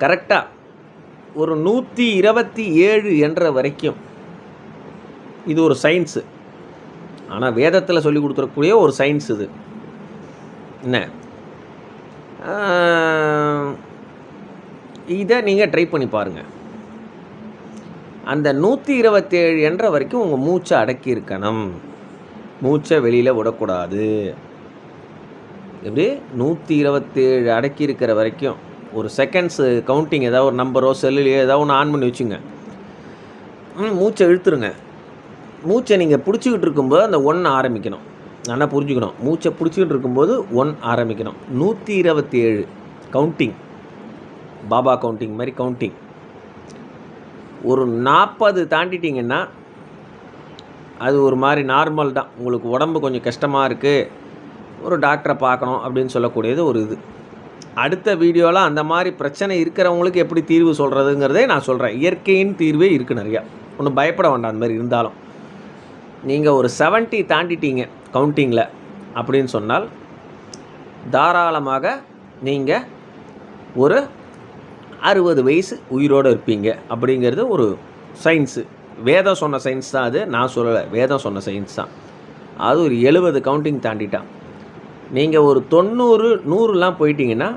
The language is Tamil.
கரெக்டாக ஒரு 127 என்ற வரைக்கும் இது ஒரு சயின்ஸு. ஆனால் வேதத்தில் சொல்லி கொடுத்துருக்கக்கூடிய ஒரு சயின்ஸ் இது. என்ன இதை நீங்கள் ட்ரை பண்ணி பாருங்கள். அந்த 127 என்ற வரைக்கும் உங்கள் மூச்சை அடக்கி இருக்கணும். மூச்சை வெளியில் விடக்கூடாது. எப்படி 127 அடக்கி இருக்கிற வரைக்கும் ஒரு செகண்ட்ஸு கவுண்டிங், ஏதாவது ஒரு நம்பரோ செல்லுலையோ ஏதாவது ஒன்று ஆன் பண்ணி வச்சுங்க. மூச்சை இழுத்துருங்க. மூச்சை நீங்கள் பிடிச்சிக்கிட்டு இருக்கும்போது அந்த 1 ஆரம்பிக்கணும். நல்லா புரிஞ்சுக்கணும். மூச்சை பிடிச்சிக்கிட்டு இருக்கும்போது 1 ஆரம்பிக்கணும். 127 கவுண்டிங், பாபா கவுண்டிங் மாதிரி கவுண்டிங். ஒரு 40 தாண்டிட்டிங்கன்னா அது ஒரு மாதிரி நார்மல் தான். உங்களுக்கு உடம்பு கொஞ்சம் கஷ்டமாக இருக்குது, ஒரு டாக்டரை பார்க்கணும் அப்படின்னு சொல்லக்கூடியது ஒரு இது. அடுத்த வீடியோவில் அந்த மாதிரி பிரச்சனை இருக்கிறவங்களுக்கு எப்படி தீர்வு சொல்கிறதுங்கிறதே நான் சொல்கிறேன். இயற்கையின் தீர்வே இருக்குது நிறையா. ஒன்றும் பயப்பட வேண்டாம். அந்த மாதிரி இருந்தாலும் நீங்கள் ஒரு 70 தாண்டிட்டீங்க கவுண்டிங்கில் அப்படின்னு சொன்னால் தாராளமாக நீங்கள் ஒரு 60 வயசு உயிரோடு இருப்பீங்க அப்படிங்கிறது ஒரு சயின்ஸு. வேதம் சொன்ன சயின்ஸ் தான் அது, நான் சொல்லலை. வேதம் சொன்ன சயின்ஸ் தான் அது. ஒரு 70 கவுண்டிங் தாண்டிட்டான் நீங்கள் ஒரு 90 100லாம் போயிட்டீங்கன்னா